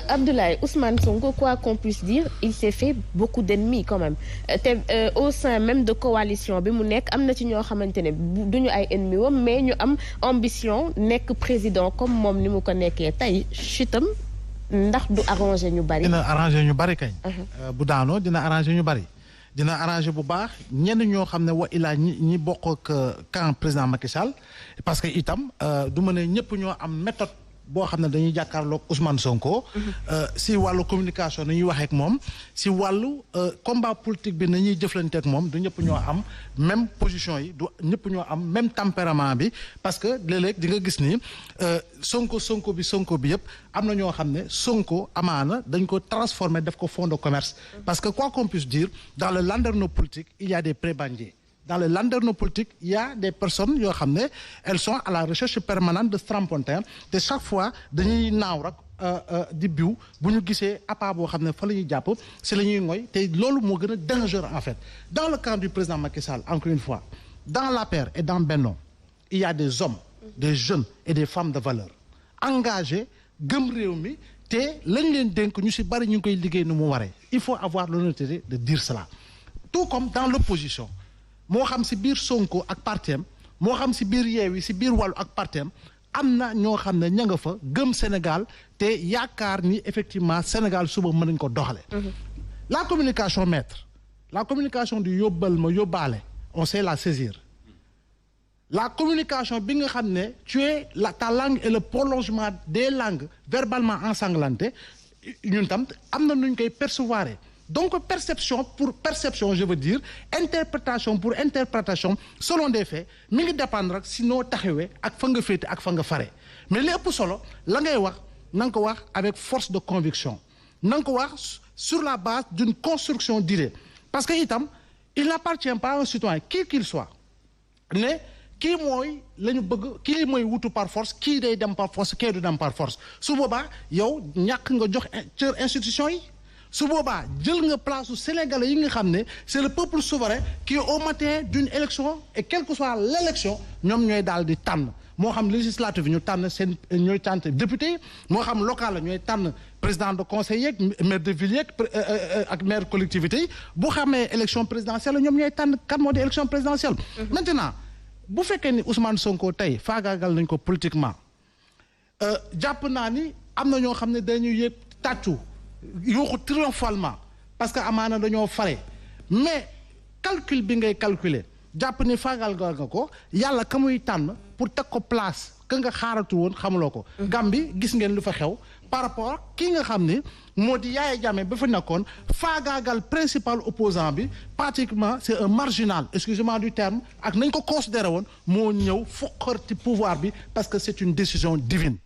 Abdoulaye, Ousmane Sonko, quoi qu'on puisse dire, il s'est fait beaucoup d'ennemis quand même au sein même de coalition bi mu nekk am na ci ñoo xamante ne duñu ay ennemis wam mais ñu am ambition nekk président comme moom ni mu ko nekkee tey chutam ndax du arranger ñu bari. dina arranger ñu bari kañ. bu daanoo dina arranger ñu bari. dina arranger bu baax ñenn ñoo xam ne wa ilaa ñi bokk ak camp président Macky Sall parce que itam du ma ne ñëpp ñoo am méthode boo xam ne dañuy jàkkaarloog Ousmane Sonko. si wàllu communication nañuy waxee ak moom si wàllu combat politique bi nañuy jëflante ak moom du ñëpp ñoo am même position yi du ñëpp ñoo am même tempérament bi parce que léeg-léeg di nga gis ni Sonko bi yëpp am na ñoo xam ne Sonko amaana dañ ko transformer def ko fonds de commerce. parce que quoi qu'on puisse dire dans le landerneau politique il y a des prébendiers. Dans le landerneau politique il y a des personnes yoo xam ne elles sont à la recherche permanente de strapontin te chaque fois dañuy naaw rek di biw bu ñu gisee appât boo xam ne fa la ñuy jàpp si la ñuy ngoy te loolu moo gën a dangereux en fait. Dans le camp du président Macky Sall encore une fois dans l'APR et dans Benno il y a des hommes des jeunes et des femmes de valeur engagés gëm réew mi te lañ leen dénk ñu si bari ñu ngi koy liggéey nu mu waree. Il faut avoir l'honnêteté de dire cela tout comme dans l'opposition moo xam si biir Sonko ak partem moo xam si biir Yewwi si biir Wallu ak partem am na ñoo xam ne ña nga fa gëm Sénégal te yaakaar ni effectivement Sénégal suba mën nañ ko doxale la communication maître la communication du yóbbal ma yóbbaale on sait la saisir la communication bi nga xam ne ta langue est le prolongement des langues verbalement ensanglantées ñun tam am na nuñ koy percevoir. Donc perception pour perception je veux dire interprétation pour interprétation selon des faits mi ngi dépendre rek si noo taxawee ak fa nga féete ak fa nga fare mais li ëpp solo la ngay wax na nga ko wax avec force de conviction na nga ko wax sur la base d'une construction d'idées parce que itam il n'appartient pas à un citoyen qui qu'il soit ne kii mooy la ñu bëgg kii mooy wutu par force kii day dem par force kii du dem par force su boobaa yow ñàkk nga jox cër institution yi su boobaa jël nga place su Sénégalais yi nga xam ne c'est le peuple souverain qui au matin d'une élection et quelle que soit l'élection ñoom ñooy daal di tànn moo xam législative ñu tànn seen ñooy tànn député yi moo xam local la ñooy tànn président de conseil yeeg maire de ville yeeg ak maire collectivité yi bu xamee élection présidentielle ñoom ñooy tànn kan moo di élection présidentielle. Maintenant bu fekkee ni Ousmane Sonko tey faagaagal nañ ko politiquement jàpp naa ni am na ñoo xam ne dañuy yëg tàccu. yuuxu triomphalement parce que amaana dañoo fare mais calcul bi ngay calculer jàpp ni faagal nga ko yàlla ka muy tànn pour teg ko place ka nga xaaratu woon xamuloo ko. Gambie gis ngeen lu fa xew par rapport kii nga xam ni moo di Yaya Jammeh ba fa nekkoon faagaagal principal opposant bi pratiquement c'est un marginal excusez-moi du terme ak nañ ko considéré woon moo ñëw foqarti pouvoir bi parce que c'est une décision divine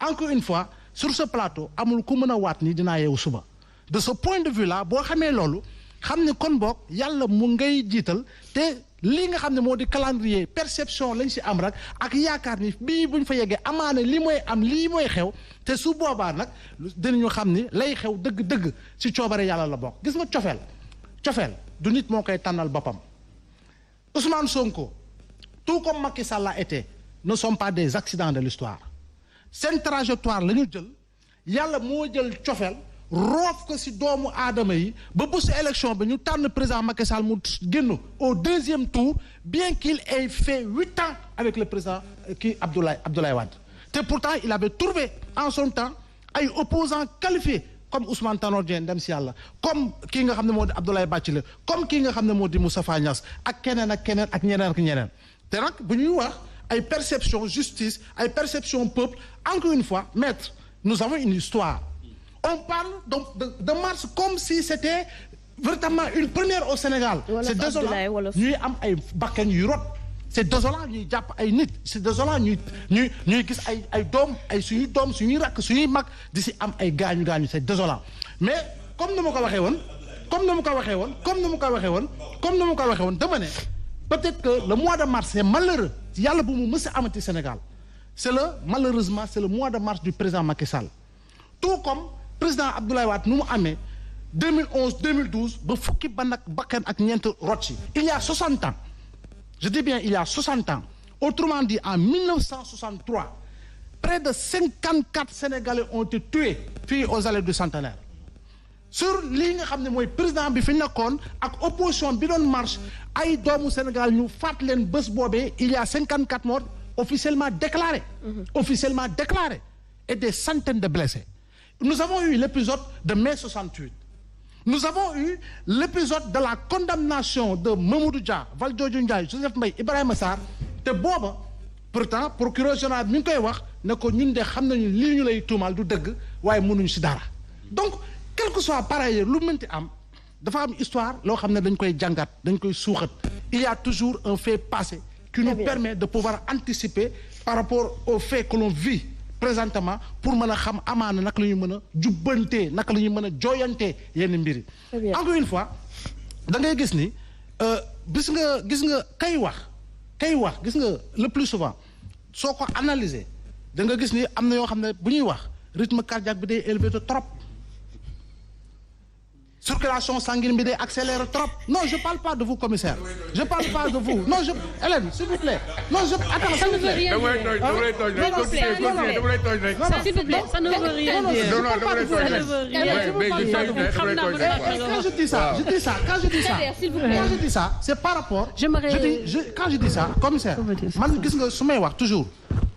encore une fois. Sur ce plateau amul ku mën a waat ni dinaa yeewu suba de ce point de vue là boo xamee loolu xam ne kon boog yàlla mu ngay jiital te lii nga xam ne moo di calendrier perception lañ si am rek ak yaakaar ni bii buñ fa yeggee amaana li mooy am lii mooy xew te su boobaa nag dinañu xam ni lay xew dëgg-dëgg si coobare yàlla la bokk. Gis nga cofeel du nit moo koy tànnal boppam Ousmane Sonko tout comme Macky Sall l'a été ne sont pas des accidents de l'histoire seen trajectoire la ñu jël yàlla moo jël cofeel roof ko ci doomu aadama yi ba bu ci élection bi ñu tànn président Macky Sall mu génn au deuxième tour bien qu'il ait fait 8 ans avec le président kii Abdoulaye Wade te pourtant il avait trouvé en son temps ay opposants qualifiés comme Ousmane Tanor Dieng dem ci yàlla comme kii nga xam ne moo di Abdoulaye Bathily comme kii nga xam ne moo di Moustapha Niasse ak keneen ak keneen ak ñeneen ak ñeneen te nag bu ñuy wax ay perception justice ay perception peuple encore une fois maître nous avons une histoire on parle donc de mars comme si c'était véritablement une première au Sénégal. C'est désolant ñuy am ay bakkan yu rot c'est désolant ñuy jàpp ay nit c'est désolant ñuy gis ay doom ay suñuy doom suñuy rakk suñuy mag di si am ay gaañu c'est désolant mais comme ni ma ko waxee woon dama ne peut-être que le mois de mars c'est malheureux yàlla bu mu mës a amati Sénégal malheureusement c'est le mois de mars du président Macky Sall tout comme président Abdoulaye Wade nu mu amee 2011 2012 ba fukki bakkan ak ñeent rot ci il y a 60 ans je dis bien il y a 60 ans autrement dit en 1963 près de 54 Sénégalais ont été tués fii aux allées du Centenaire sur lii nga xam ne mooy président bi fi nekkoon ak opposition bi doon marche ay doomu Sénégal ñu faat leen bés boobee il y a 54 morts officiellement déclarés. Officiellement déclarés et des centaines de blessés. Nous avons eu l'épisode de mai 68. Nous avons eu l'épisode de la condamnation de Mamadou Dia, Valdiodio Ndiaye, Joseph Mbaye, Ibrahima Sarr te booba pourtant procureur général mi ngi koy wax ne ko ñun de xam nañu lii ñu lay tuumaal du dëgg waaye mënuñ ci dara donc quel que soit par ailleurs lu mënti am dafa am histoire loo xam ne dañ koy jàngat dañ koy suuxat il y a toujours un fait passé qui nous permet de pouvoir anticiper par rapport au fait que l'on vit présentement pour mën a xam amaana naka la ñu mën a jubbantee naka la ñu mën a jooyantee yenn mbir yi encore une fois da ngay gis ni gis nga kay wax gis nga le plus souvent soo ko analyser da nga gis ni am na yoo xam ne bu ñuy wax rythme cardiaque bi day élevé trop circulation sanguine bi day accéléré trop non je parle pas de vous commissaire je parle pas de vous non Hélène s'il vous plaît non je attends ça ne veut rien dire s'il vous plaît ça ne veut rien dire quand je dis ça c'est par rapport quand je dis ça commissaire man gis nga su may wax toujours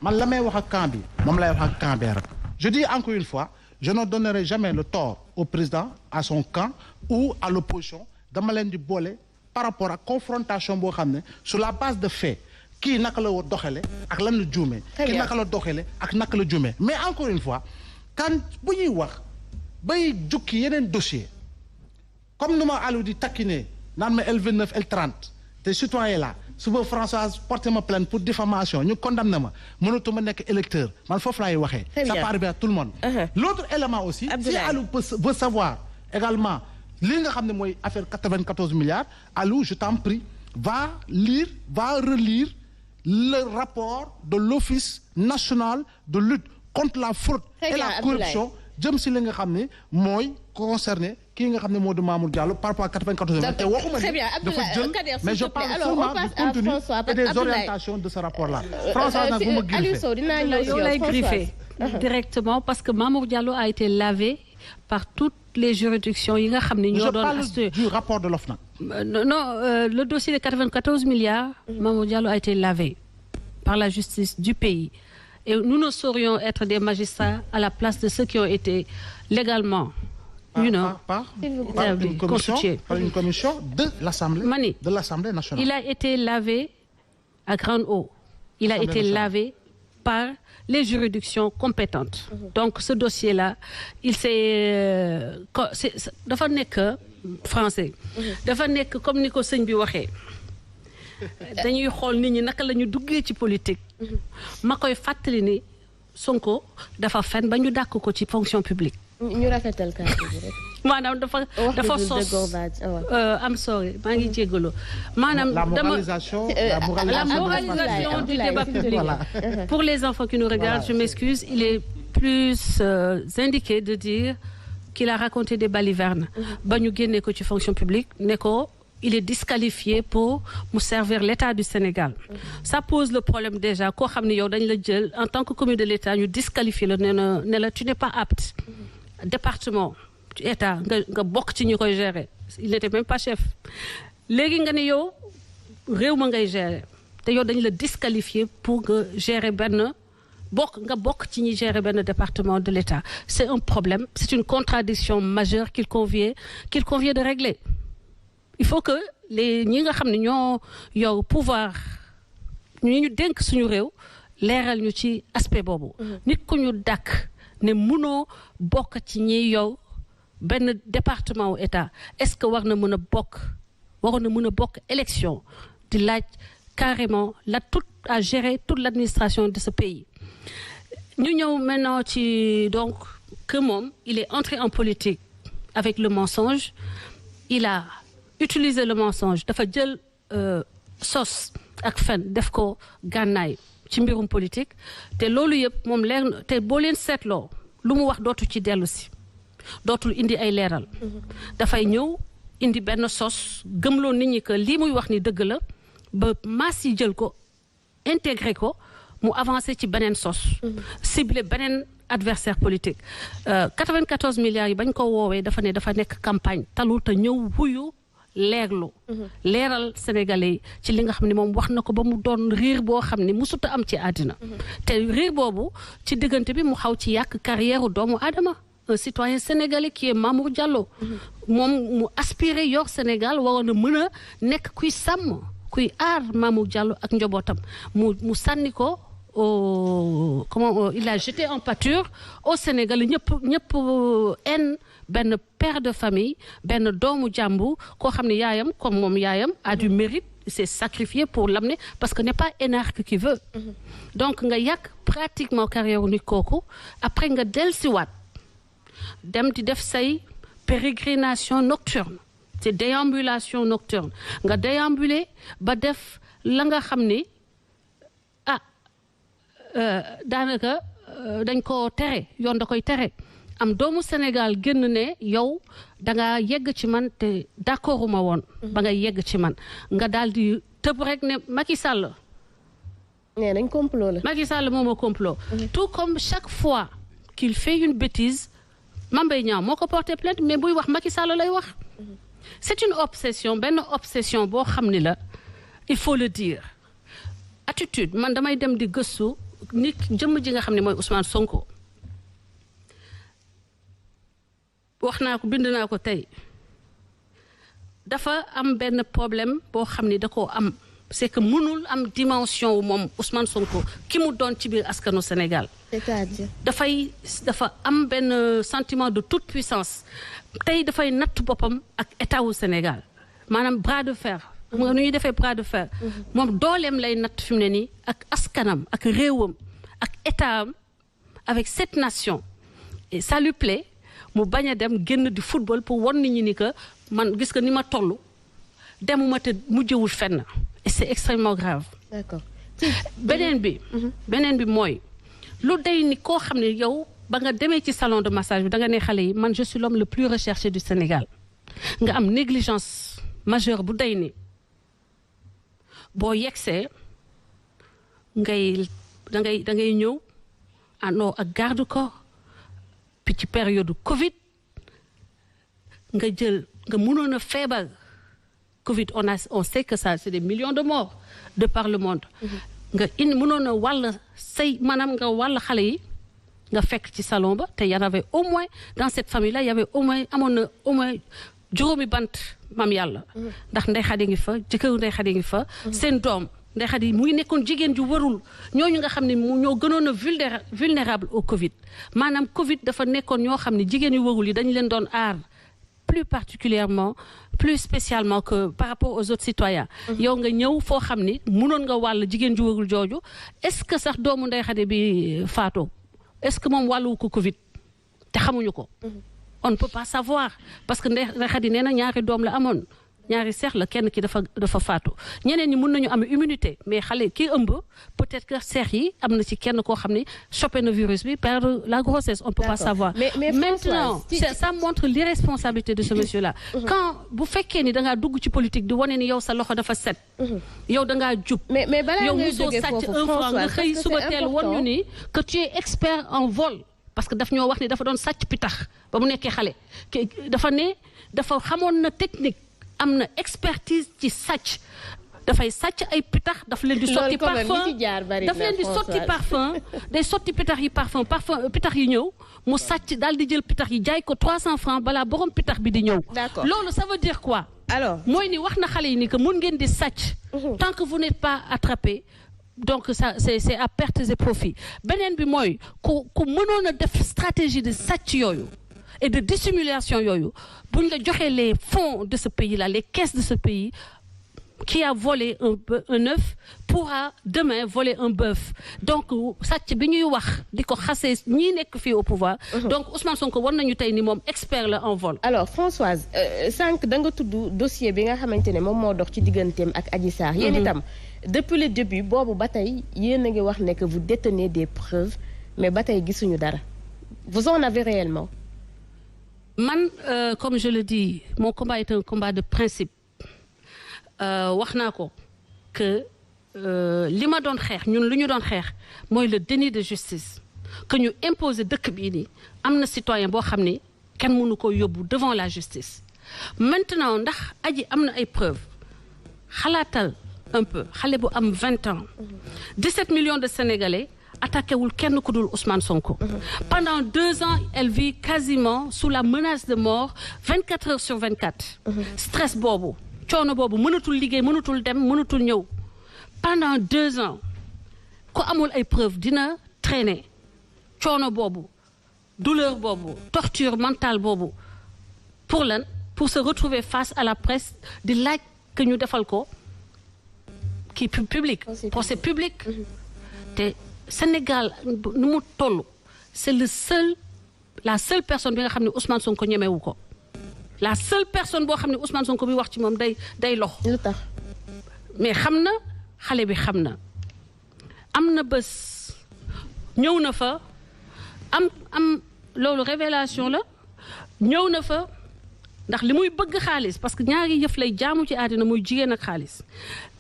man la may wax ak camp bi moom lay wax ak camp bi rek je dis encore une fois je ne donnerai jamais le tort au président à son camp ou à l'opposition dama leen di boole par rapport ak confrontation boo xam ne sur la base de fait kii naka la doxale ak lan la juumee kii naka la doxale ak naka la juumee mais encore une fois quand bu ñuy wax bay jukki yeneen dossier comme nu ma Aliou di takkine naan ma L29 L30 te citoyen là suba Françoise porté ma plainte pour diffamation ñu condamné ma mënatuma nekk électeur man foofu laay waxee ça parvient à tout le monde l'autre élément aussi si Aliou veut savoir également li nga xam ne mooy affaire 94 milliards Aliou je t'en prie va relire le rapport de l'Office national de lutte contre la fraude et la corruption jëm si li nga xam ne mooy concerné kii nga xam ne moo di Mamour Diallo par rapport à 94 milliards te waxuma ne dafa jël mais je parle seulement du contenu et des orientations de ce rapport là François nag bu ma griffé yow lay griffé directement parce que Mamour Diallo a été lavé par toutes les juridictions yi nga xam ne ñoo doon assurer du rapport de l'OFNAC le dossier de 94 milliards Mamour Diallo a été lavé par la justice du pays et nous ne saurions être des magistrats à la place de ceux qui ont été légalement par une commission de l'Assemblée nationale. Il a été lavé à grande eau. Il a été lavé par les juridictions compétentes. Donc ce dossier-là, il dafa nekk français. dafa nekk comme ni ko sëñ bi waxee. dañuy xool nit ñi naka la ñu duggee ci politique. ma koy fàttali ni Sonko dafa fen ba ñu dàkk ko ci fonction publique. ñu rafetal kàddu gi rek. maanaam dafa sos am sorry maa ngi jéggalu maanaam la moralisation du débat public pour les enfants qui nous regardent je m'excuse il est plus indiqué de dire qu'il a raconté des balivernes ba ñu génnee ko ci fonction publique ne ko il est disqualifié pour mu servir l'État du Sénégal ça pose le problème déjà koo xam ne yow dañ la jël en tant que commis de l'État ñu disqualifié la ne la tu n'es pas apte département état nga bokk ci ñu koy gérer il n'était même pas chef léegi nga ne yow réew ma ngay gérer te yow dañu la disqualifier pour nga gérer nga bokk ci ñi gérer benn département de l'État c'est un problème c'est une contradiction majeure qu'il convient de régler il faut que ñi nga xam ne ñoo yow pouvoir ñu dénk suñu réew leeral ñu ci aspect boobu nit ku ñu dàkk ne mënoo bokk ci ñi yow benn département wu état est-ce que waroon na mën a bokk élection di laaj carrément à gérer toute l'administration de ce pays ñu ñëw maintenant ci donc que moom il est entré en politique avec le mensonge il a utilisé le mensonge dafa jël sos ak fen def ko gànnaay ci mbirum politique te loolu yëpp moom leer na te boo leen seetloo lu mu wax dootu ci dellu si dootul indi ay leeral dafay ñëw indi benn sos gëmloo nit ñi que lii muy wax ni dëgg la ba maas yi jël ko intégré ko mu avancé ci beneen sos ciblé beneen adversaire politique 94 milliards yi bañ ko woowee dafa ne dafa nekk campagne talu te ñëw wuyu leerlu leeral sénégalais yi ci li nga xam ne moom wax na ko ba mu doon riir boo xam ne musuta am ci àddina te riir boobu ci diggante bi mu xaw ci yàq carrière doomu aadama un citoyen sénégalais qui est Mamour Diallo moom mu aspiré yor Sénégal waroon a mën a nekk kuy sàmm kuy aar Mamour Diallo ak njabootam mu sànni ko comment il a jeté en pâture au Sénégal ñëpp en benn père de famille benn doomu jàmbu koo xam ne yaayam comme moom yaayam a du mérite s'est sacrifié pour l'amener parce que n'est pas énarque qui veut donc nga yàq pratiquement carrière nit kooku après nga dellusiwaat dem di def say pérégrination nocturne c'est déambulation nocturne nga déambuler ba def la nga xam ni daanaka dañ ko tere yoon da koy tere am doomu Sénégal génn ne yow da nga yegg ci man te d'accorduma woon ba nga yegg ci man nga daal di tëb rek ne Macky Sall nee nañ complot la Macky Sall moom a complot tout comme chaque fois qu'il fait une bêtise Mame Mbaye Niang moo ko porté plainte mais buy wax Macky Sall lay wax c'est une obsession benn obsession boo xam ni la il faut le dire attitude man damay dem di gëstu nit jëmm ji nga xam ne mooy Ousmane Sonko wax naa ko bind naa ko tey dafa am benn problème boo xam ne da koo am c'est que mënul am dimension wu moom Ousmane Sonko ki mu doon ci biir askanu Sénégal c'est-à-dire dafa am benn sentiment de toute puissance tey dafay natt boppam ak état wu Sénégal maanaam bras de fer xam nga nu ñuy defee bras de fer moom dooleem lay natt fi mu ne nii ak askanam ak réewam ak état am avec cette nation et ça lui plaît mu bañ a dem génn di football pour won nit ñi ni que man gis nga ni ma toll demuma te mujjewul fenn et c'est extrêmement grave. D'accord. beneen bi mooy lu day ni koo xam ne yow ba nga demee ci salon de massage bi da nga ne xale yi man je suis l'homme le plus recherché du Sénégal nga am négligence majeure bu day ni boo yegsee da ngay ñëw àndoo ak garde corps puis ci période Covid nga mënoon a feebar Covid on sait que ça c'est des millions de morts de par le monde nga mënoon a wàll maanaam nga wàll xale yi nga fekk ci salon ba te y en avait au moins dans cette famille là y avait amoon na au moins juróomi bant maam yàlla ndax Ndeye Khady ngi fa jëkkëru Ndeye Khady ngi fa seen doom Ndeye Khady mu ngi nekkoon jigéen ju warul ñooñu nga xam ne ñoo gënoon a vulnérable au Covid maanaam Covid dafa nekkoon ñoo xam ne jigéen yu warul yi dañu leen doon aar plus particulièrement plus spécialement que par rapport aux autres citoyens yow nga ñëw foo xam ni mënoon nga wàll jigéen ju warul jooju est-ce que sax doomu Ndeye Khady bi faatoo est-ce que moom wàlluwu ko Covid te xamuñu ko on ne peut pas savoir parce que Ndeye Khady nee na ñaari doom la amoon ñaari seex la kenn ki dafa faatu ñeneen ñi mën nañu am immunité mais xale kii ëmb peut-être que seex yi am na ci kenn koo xam ne chopé na virus bi perdre la grossesse on peut pas savoir mais maintenant ça montre l'irresponsabilité de ce monsieur-là quand bu fekkee ni da ngaa dugg ci politique di wane ni yow sa loxo dafa set yow da ngaa jub mais balaa yow ngay mosoo jógee sàcc foofu un franc nga xëy suba teel woon ñu ni que tu es expert en vol parce que daf ñoo wax ni dafa doon sàcc pitax ba mu nekkee xale dafa ne dafa xamoon na technique am na expertise ci sàcc dafay sàcc ay pitax daf leen di sotti parfum daf leen di sotti parfum day sotti pitax yi parfum pitax yi ñëw mu sàcc daal di jël pitax yi jaay ko 300 francs balaa borom pitax bi di ñëw loolu ça veut dire quoi alors mooy ni wax na xale yi ni que mun ngeen di sàcc tant que vous n'êtes pas attrapé donc ça c'est à pertes et profits beneen bi mooy ku mënoon a def stratégie de sàcc yooyu et de dissimulation yooyu buñ la joxee les fonds de ce pays-là les caisses de ce pays qui a volé un œuf pourra demain voler un bœuf donc sàcc bi ñuy wax di ko xasee ñii nekk fii au pouvoir donc Ousmane Sonko war nañu tey ni moom expert la en vol. alors Françoise sànq da nga tudd dossier bi nga xamante ne moom moo dox ci digganteem ak Adji Sarr yéen itam depuis le début boobu ba tey yéen a ngi wax ne que vous détenez des preuves mais ba tey gisuñu dara vous en avez réellement. man comme je le dis mon combat est un combat de principe wax naa ko que li ma doon xeex ñun lu ñu doon xeex mooy le déni de justice que ñu imposer dëkk bii nii am na citoyen boo xam ni kenn mënu ko yóbbu devant la justice maintenant ndax aji am na ay preuves xalaatal un peu xale bu am 20 ans 17 millions de Sénégalais attaqué wul kenn ku dul Ousmane Sonko. Pendant 2 ans elle vit quasiment sous la menace de mort 24 heures sur 24. Stress boobu coono boobu mënatul liggéey mënatul dem mënatul ñëw pendant 2 ans ku amul ay preuves dina traîner coono boobu douleur boobu torture mentale boobu pour lan pour se retrouver face à la presse di laaj que ñu defal ko kii public procès public te Sénégal nu mu toll c'est la seule personne bi nga xam ne Ousmane Sonko ñemewu ko la seule personne boo xam ne Ousmane Sonko bi wax ci moom day lox lu tax mais xam na xale bi xam na am na bés ñëw na fa am loolu révélation la ñëw na fa ndax li muy bëgg xaalis parce que ñaari yëf lay jaamu ci àddina muy jigéen ak xaalis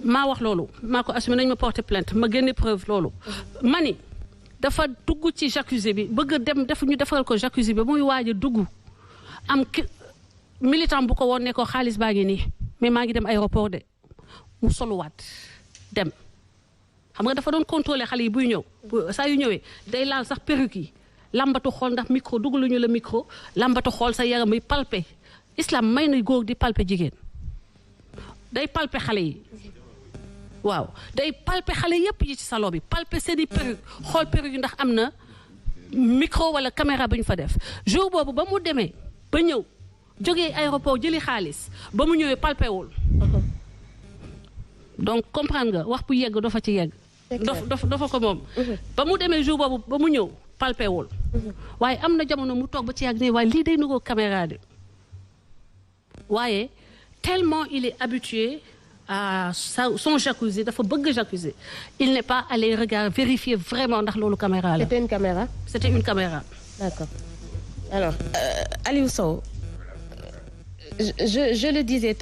maa wax loolu maa ko assumé nañ ma porter plainte ma génne preuve loolu mani dafa dugg ci jacuzzi bi bëgg a dem ñu defal ko jacuzzi bi muy waaj a dugg am militant bu ko woon ne ko xaalis baa ngi nii mais maa ngi dem aéroport de mu soluwaat dem xam nga dafa doon contrôler xale yi buy ñëw saa yu ñëwee day laal sax perruque yi lambatu xool ndax micro dugg lu ñu la micro lambatu xool sa yaram muy palpé islam may na góor di palpé jigéen day palpé xale yi waaw day palpé xale yépp yi ci salon bi palpé seeni perruque xool perruque yi ndax am na micro wala caméra bu ñu fa def jour boobu ba mu demee ba ñëw jógee aéroport jëli xaalis ba mu ñëwee palpé wul donc comprendre nga wax bu yegg dafa ci yegg dafa ko moom ba mu demee jour boobu ba mu ñëw palpé wul waaye am na jamono mu toog ba ci yàgg ne waaye lii day nugoo caméra de waaye tellement il est habitué à son jacuzzi dafa bëgg jacuzzi il n'est pas allé vérifier vraiment ndax loolu caméra la. C'était une caméra. C'était une caméra. D'accord. Alors Aliou Sow je le disais